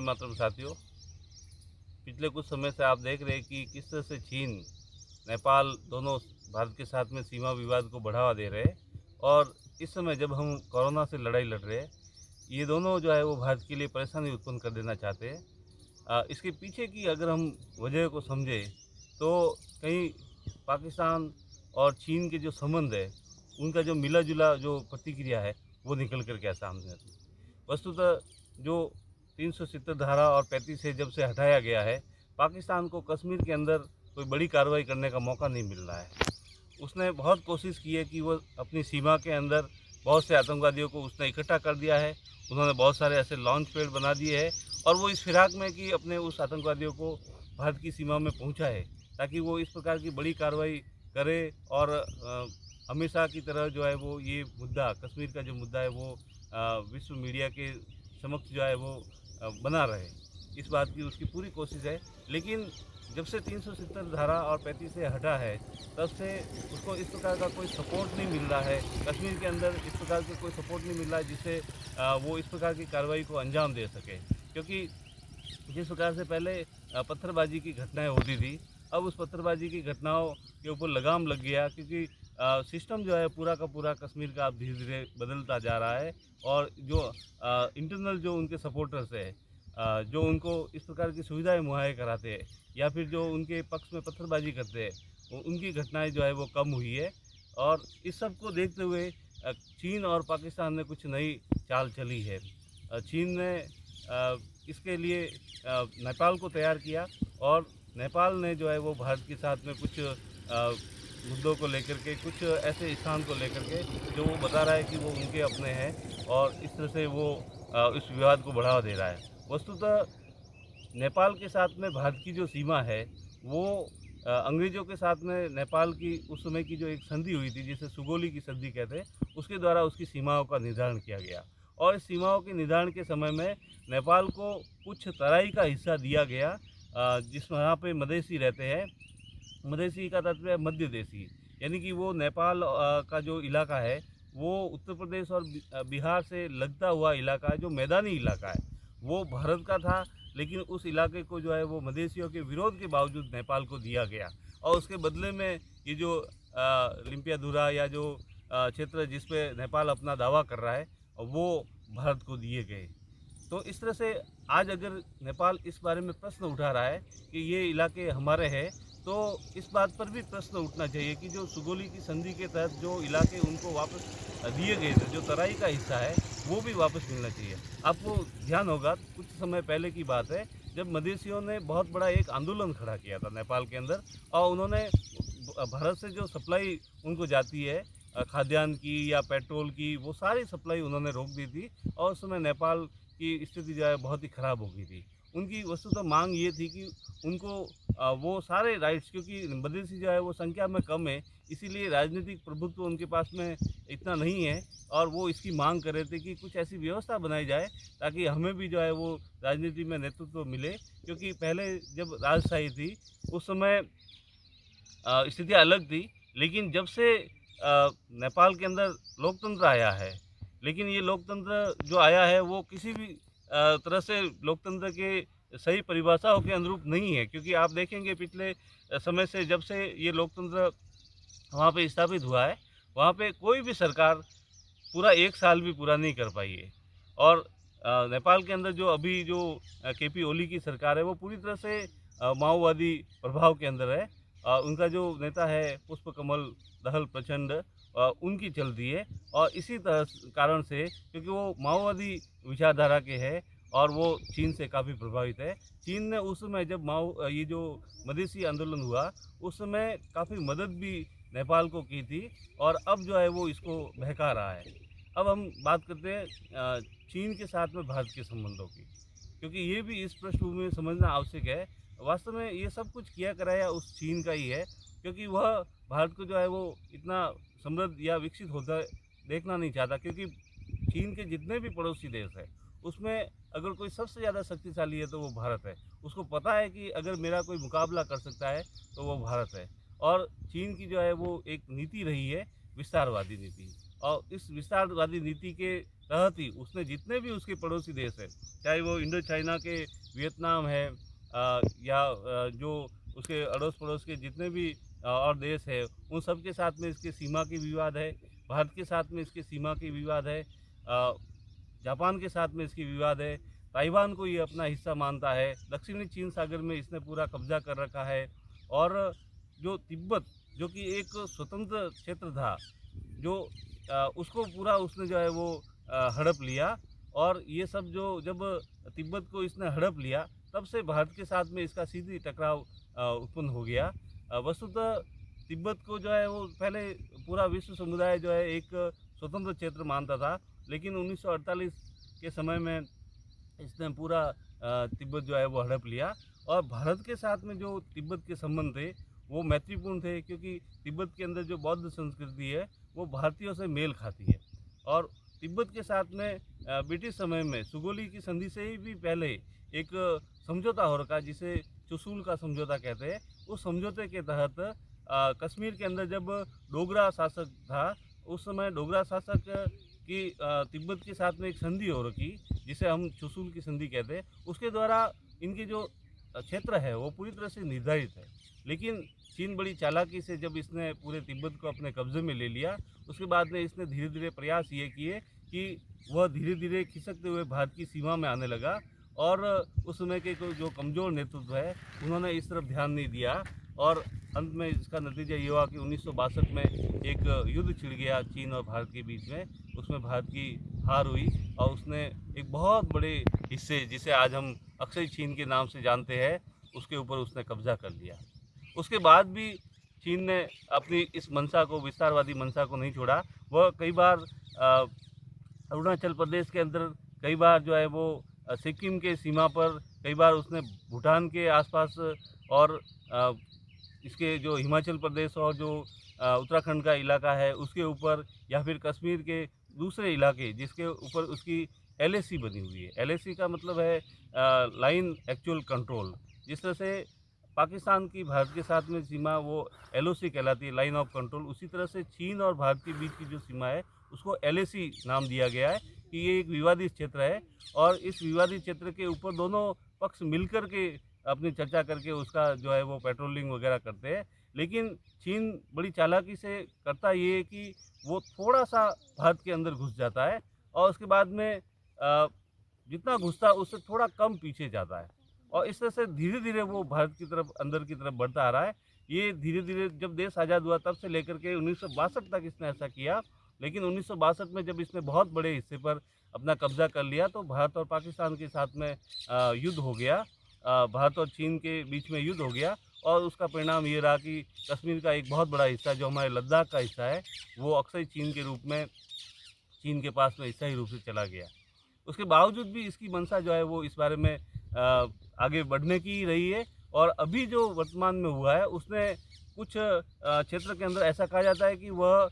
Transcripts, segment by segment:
मातरम साथियों, पिछले कुछ समय से आप देख रहे हैं कि किस तरह से चीन, नेपाल दोनों भारत के साथ में सीमा विवाद को बढ़ावा दे रहे हैं। और इस समय जब हम कोरोना से लड़ाई लड़ रहे हैं, ये दोनों जो है वो भारत के लिए परेशानी उत्पन्न कर देना चाहते हैं। इसके पीछे की अगर हम वजह को समझें तो कहीं पाकिस्तान और चीन के जो संबंध है, उनका जो मिला-जुला जो प्रतिक्रिया है, वो निकल कर के सामने आती है। वस्तुतः जो 370 धारा और 35 से जब से हटाया गया है, पाकिस्तान को कश्मीर के अंदर कोई बड़ी कार्रवाई करने का मौका नहीं मिल रहा है। उसने बहुत कोशिश की है कि वो अपनी सीमा के अंदर बहुत से आतंकवादियों को उसने इकट्ठा कर दिया है। उन्होंने बहुत सारे ऐसे लॉन्च पैड बना दिए हैं और वो इस फिराक में कि अपने उस आतंकवादियों को भारत की सीमा में पहुँचाए, ताकि वो इस प्रकार की बड़ी कार्रवाई करे। और हमेशा की तरह जो है वो ये मुद्दा, कश्मीर का जो मुद्दा है वो विश्व मीडिया के समक्ष जो है वो बना रहे, इस बात की उसकी पूरी कोशिश है। लेकिन जब से 370 धारा और 35 से हटा है, तब से उसको इस प्रकार का कोई सपोर्ट नहीं मिल रहा है। कश्मीर के अंदर इस प्रकार के कोई सपोर्ट नहीं मिल रहा है जिससे वो इस प्रकार की कार्रवाई को अंजाम दे सके। क्योंकि जिस प्रकार से पहले पत्थरबाजी की घटनाएं होती थी, अब उस पत्थरबाजी की घटनाओं के ऊपर लगाम लग गया, क्योंकि सिस्टम जो है पूरा का पूरा कश्मीर का अब धीरे-धीरे बदलता जा रहा है। और जो इंटरनल जो उनके सपोर्टर्स है, जो उनको इस प्रकार की सुविधाएं मुहैया कराते हैं या फिर जो उनके पक्ष में पत्थरबाजी करते हैं, उनकी घटनाएं जो है वो कम हुई है। और इस सब को देखते हुए चीन और पाकिस्तान ने कुछ नई चाल चली है। चीन ने इसके लिए नेपाल को तैयार किया और नेपाल ने जो है वो भारत के साथ में कुछ मुद्दों को लेकर के, कुछ ऐसे स्थान को लेकर के जो वो बता रहा है कि वो उनके अपने हैं, और इस तरह से वो इस विवाद को बढ़ावा दे रहा है। वस्तुतः नेपाल के साथ में भारत की जो सीमा है वो अंग्रेज़ों के साथ में नेपाल की उस समय की जो एक संधि हुई थी, जिसे सुगोली की संधि कहते हैं, उसके द्वारा उसकी सीमाओं का निर्धारण किया गया। और इस सीमाओं के निर्धारण के समय में नेपाल को कुछ तराई का हिस्सा दिया गया, जिसमें यहाँ पे मधेसी रहते हैं। मधेसी का तात्पर्य है मध्य देशी, यानी कि वो नेपाल का जो इलाका है वो उत्तर प्रदेश और बिहार से लगता हुआ इलाका है, जो मैदानी इलाका है वो भारत का था। लेकिन उस इलाके को जो है वो मधेसियों के विरोध के बावजूद नेपाल को दिया गया, और उसके बदले में ये जो लिम्पियाधुरा या जो क्षेत्र जिस पे नेपाल अपना दावा कर रहा है, वो भारत को दिए गए। तो इस तरह से आज अगर नेपाल इस बारे में प्रश्न उठा रहा है कि ये इलाके हमारे हैं, तो इस बात पर भी प्रश्न उठना चाहिए कि जो सुगोली की संधि के तहत जो इलाके उनको वापस दिए गए थे, जो तराई का हिस्सा है, वो भी वापस मिलना चाहिए। आपको ध्यान होगा, कुछ समय पहले की बात है, जब मधेसियों ने बहुत बड़ा एक आंदोलन खड़ा किया था नेपाल के अंदर, और उन्होंने भारत से जो सप्लाई उनको जाती है खाद्यान्न की या पेट्रोल की, वो सारी सप्लाई उन्होंने रोक दी थी। और उस समय नेपाल की स्थिति जो है बहुत ही ख़राब हो गई थी। उनकी वस्तुतः मांग ये थी कि उनको वो सारे राइट्स, क्योंकि मधेसी जो है वो संख्या में कम है, इसीलिए राजनीतिक प्रभुत्व उनके पास में इतना नहीं है, और वो इसकी मांग कर रहे थे कि कुछ ऐसी व्यवस्था बनाई जाए ताकि हमें भी जो है वो राजनीति में नेतृत्व मिले। क्योंकि पहले जब राजशाही थी उस समय स्थितियाँ अलग थी, लेकिन जब से नेपाल के अंदर लोकतंत्र आया है, लेकिन ये लोकतंत्र जो आया है वो किसी भी तरह से लोकतंत्र के सही परिभाषाओं के अनुरूप नहीं है। क्योंकि आप देखेंगे पिछले समय से जब से ये लोकतंत्र वहाँ पे स्थापित हुआ है, वहाँ पे कोई भी सरकार पूरा 1 साल भी पूरा नहीं कर पाई है। और नेपाल के अंदर जो अभी जो केपी ओली की सरकार है, वो पूरी तरह से माओवादी प्रभाव के अंदर है। उनका जो नेता है पुष्पकमल दहल प्रचंड, उनकी चलती है। और इसी कारण से, क्योंकि वो माओवादी विचारधारा के हैं और वो चीन से काफ़ी प्रभावित है। चीन ने उस समय जब ये जो मधेसी आंदोलन हुआ, उस समय काफ़ी मदद भी नेपाल को की थी, और अब जो है वो इसको बहका रहा है। अब हम बात करते हैं चीन के साथ में भारत के संबंधों की, क्योंकि ये भी इस पृष्ठभूमि में समझना आवश्यक है। वास्तव में ये सब कुछ किया कराया उस चीन का ही है, क्योंकि वह भारत को जो है वो इतना समृद्ध या विकसित होता देखना नहीं चाहता। क्योंकि चीन के जितने भी पड़ोसी देश हैं, उसमें अगर कोई सबसे ज़्यादा शक्तिशाली है तो वो भारत है। उसको पता है कि अगर मेरा कोई मुकाबला कर सकता है तो वो भारत है। और चीन की जो है वो एक नीति रही है विस्तारवादी नीति, और इस विस्तारवादी नीति के तहत ही उसने जितने भी उसके पड़ोसी देश है, चाहे वो इंडो चाइना के वियतनाम है या जो उसके अड़ोस पड़ोस के जितने भी और देश है, उन सब के साथ में इसके सीमा की विवाद है। भारत के साथ में इसके सीमा की विवाद है। जापान के साथ में इसकी विवाद है। ताइवान को ये अपना हिस्सा मानता है। दक्षिणी चीन सागर में इसने पूरा कब्जा कर रखा है। और जो तिब्बत, जो कि एक स्वतंत्र क्षेत्र था, जो उसको पूरा उसने जो है वो हड़प लिया। और ये सब जो जब तिब्बत को इसने हड़प लिया, तब से भारत के साथ में इसका सीधी टकराव उत्पन्न हो गया। वस्तुतः तिब्बत को जो है वो पहले पूरा विश्व समुदाय जो है एक स्वतंत्र क्षेत्र मानता था, लेकिन 1948 के समय में इसने पूरा तिब्बत जो है वो हड़प लिया। और भारत के साथ में जो तिब्बत के संबंध थे वो मैत्रीपूर्ण थे, क्योंकि तिब्बत के अंदर जो बौद्ध संस्कृति है वो भारतीयों से मेल खाती है। और तिब्बत के साथ में ब्रिटिश समय में सुगोली की संधि से ही भी पहले एक समझौता हो रखा, जिसे चुसूल का समझौता कहते हैं। उस समझौते के तहत कश्मीर के अंदर जब डोगरा शासक था, उस समय डोगरा शासक की तिब्बत के साथ में एक संधि हो रखी, जिसे हम चुसूल की संधि कहते हैं। उसके द्वारा इनकी जो क्षेत्र है वो पूरी तरह से निर्धारित है। लेकिन चीन बड़ी चालाकी से जब इसने पूरे तिब्बत को अपने कब्जे में ले लिया, उसके बाद में इसने धीरे धीरे प्रयास ये किए कि वह धीरे धीरे खिसकते हुए भारत की सीमा में आने लगा। और उस समय के जो कमज़ोर नेतृत्व है, उन्होंने इस तरफ ध्यान नहीं दिया। और अंत में इसका नतीजा ये हुआ कि 1962 में एक युद्ध छिड़ गया चीन और भारत के बीच में। उसमें भारत की हार हुई और उसने एक बहुत बड़े हिस्से, जिसे आज हम अक्सई चीन के नाम से जानते हैं, उसके ऊपर उसने कब्जा कर लिया। उसके बाद भी चीन ने अपनी इस मंशा को, विस्तारवादी मंशा को नहीं छोड़ा। वह कई बार अरुणाचल प्रदेश के अंदर, कई बार जो है वो सिक्किम के सीमा पर, कई बार उसने भूटान के आसपास, और इसके जो हिमाचल प्रदेश और जो उत्तराखंड का इलाका है उसके ऊपर, या फिर कश्मीर के दूसरे इलाके जिसके ऊपर उसकी एलएसी बनी हुई है। एलएसी का मतलब है लाइन एक्चुअल कंट्रोल। जिस तरह से पाकिस्तान की भारत के साथ में सीमा वो एलओसी कहलाती है, लाइन ऑफ कंट्रोल, उसी तरह से चीन और भारत के बीच की जो सीमा है उसको एलएसी नाम दिया गया है कि ये एक विवादित क्षेत्र है। और इस विवादित क्षेत्र के ऊपर दोनों पक्ष मिलकर के अपनी चर्चा करके उसका जो है वो पेट्रोलिंग वगैरह करते हैं। लेकिन चीन बड़ी चालाकी से करता ये है कि वो थोड़ा सा भारत के अंदर घुस जाता है और उसके बाद में जितना घुसता है उससे थोड़ा कम पीछे जाता है। और इस तरह से धीरे धीरे वो भारत की तरफ, अंदर की तरफ बढ़ता आ रहा है। ये धीरे धीरे जब देश आज़ाद हुआ तब से लेकर के 1962 तक इसने ऐसा किया। लेकिन 1962 में जब इसने बहुत बड़े हिस्से पर अपना कब्जा कर लिया तो भारत और पाकिस्तान के साथ में युद्ध हो गया। भारत और चीन के बीच में युद्ध हो गया और उसका परिणाम ये रहा कि कश्मीर का एक बहुत बड़ा हिस्सा, जो हमारे लद्दाख का हिस्सा है, वो अक्सर चीन के रूप में, चीन के पास में स्थायी रूप से चला गया। उसके बावजूद भी इसकी मंशा जो है वो इस बारे में आगे बढ़ने की रही है। और अभी जो वर्तमान में हुआ है उसने कुछ क्षेत्र के अंदर ऐसा कहा जाता है कि वह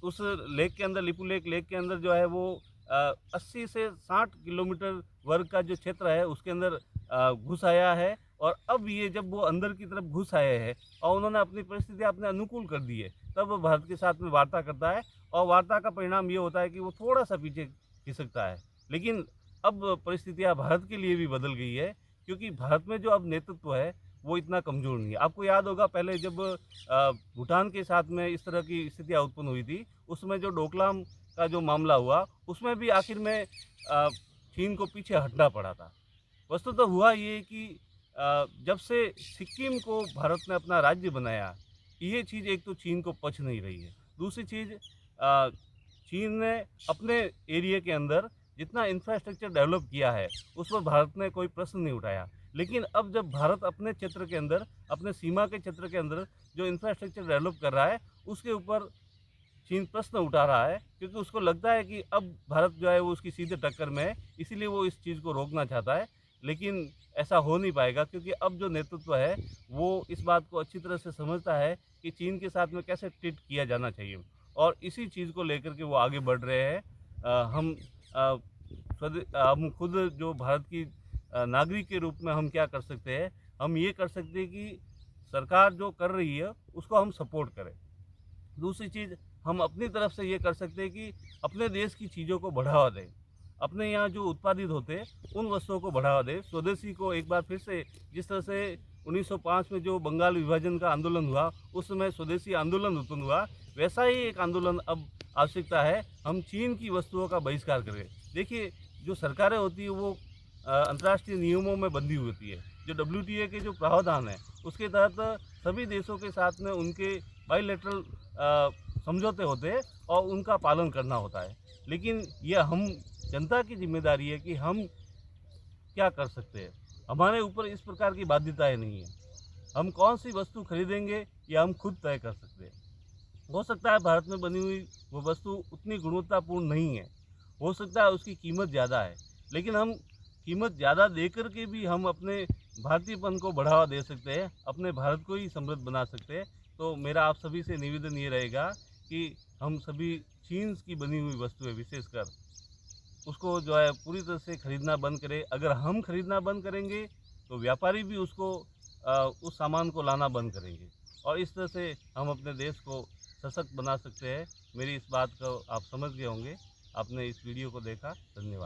उस लेक के अंदर, लिपुलेख लेक के अंदर जो है वो 80 से 60 किलोमीटर वर्ग का जो क्षेत्र है उसके अंदर घुस आया है। और अब ये जब वो अंदर की तरफ घुस आए हैं और उन्होंने अपनी परिस्थितियाँ अपने अनुकूल कर दी है, तब वो भारत के साथ में वार्ता करता है। और वार्ता का परिणाम ये होता है कि वो थोड़ा सा पीछे खिसकता है। लेकिन अब परिस्थितियाँ भारत के लिए भी बदल गई है, क्योंकि भारत में जो अब नेतृत्व है वो इतना कमज़ोर नहीं है। आपको याद होगा पहले जब भूटान के साथ में इस तरह की स्थितियाँ उत्पन्न हुई थी, उसमें जो डोकलाम का जो मामला हुआ उसमें भी आखिर में चीन को पीछे हटना पड़ा था। वस्तुतः हुआ ये कि जब से सिक्किम को भारत ने अपना राज्य बनाया, ये चीज़ एक तो चीन को पच नहीं रही है। दूसरी चीज़, चीन ने अपने एरिया के अंदर जितना इंफ्रास्ट्रक्चर डेवलप किया है उस पर भारत ने कोई प्रश्न नहीं उठाया। लेकिन अब जब भारत अपने क्षेत्र के अंदर, अपने सीमा के क्षेत्र के अंदर जो इंफ्रास्ट्रक्चर डेवलप कर रहा है उसके ऊपर चीन प्रश्न उठा रहा है, क्योंकि उसको लगता है कि अब भारत जो है वो उसकी सीधे टक्कर में है, इसीलिए वो इस चीज़ को रोकना चाहता है। लेकिन ऐसा हो नहीं पाएगा, क्योंकि अब जो नेतृत्व है वो इस बात को अच्छी तरह से समझता है कि चीन के साथ में कैसे ट्रीट किया जाना चाहिए। और इसी चीज़ को लेकर के वो आगे बढ़ रहे हैं। अ, हम खुद जो भारत की नागरिक के रूप में हम क्या कर सकते हैं, हम ये कर सकते हैं कि सरकार जो कर रही है उसको हम सपोर्ट करें। दूसरी चीज़, हम अपनी तरफ से ये कर सकते हैं कि अपने देश की चीज़ों को बढ़ावा दें, अपने यहाँ जो उत्पादित होते हैं उन वस्तुओं को बढ़ावा दें, स्वदेशी को एक बार फिर से, जिस तरह से 1905 में जो बंगाल विभाजन का आंदोलन हुआ, उस समय स्वदेशी आंदोलन उत्पन्न हुआ, वैसा ही एक आंदोलन अब आवश्यकता है, हम चीन की वस्तुओं का बहिष्कार करें। देखिए, जो सरकारें होती है वो अंतर्राष्ट्रीय नियमों में बंधी होती है। जो WTO के जो प्रावधान है उसके तहत सभी देशों के साथ में उनके बायलैटरल समझौते होते हैं और उनका पालन करना होता है। लेकिन यह हम जनता की जिम्मेदारी है कि हम क्या कर सकते हैं। हमारे ऊपर इस प्रकार की बाध्यताएं नहीं है। हम कौन सी वस्तु खरीदेंगे यह हम खुद तय कर सकते हैं। हो सकता है भारत में बनी हुई वो वस्तु उतनी गुणवत्तापूर्ण नहीं है, हो सकता है उसकी कीमत ज़्यादा है, लेकिन हम कीमत ज़्यादा दे कर के भी हम अपने भारतीयपन को बढ़ावा दे सकते हैं, अपने भारत को ही समृद्ध बना सकते हैं। तो मेरा आप सभी से निवेदन ये रहेगा कि हम सभी चीन की बनी हुई वस्तुएं विशेषकर उसको जो है पूरी तरह से खरीदना बंद करें। अगर हम खरीदना बंद करेंगे तो व्यापारी भी उसको उस सामान को लाना बंद करेंगे और इस तरह से हम अपने देश को सशक्त बना सकते हैं। मेरी इस बात को आप समझ गए होंगे। आपने इस वीडियो को देखा, धन्यवाद।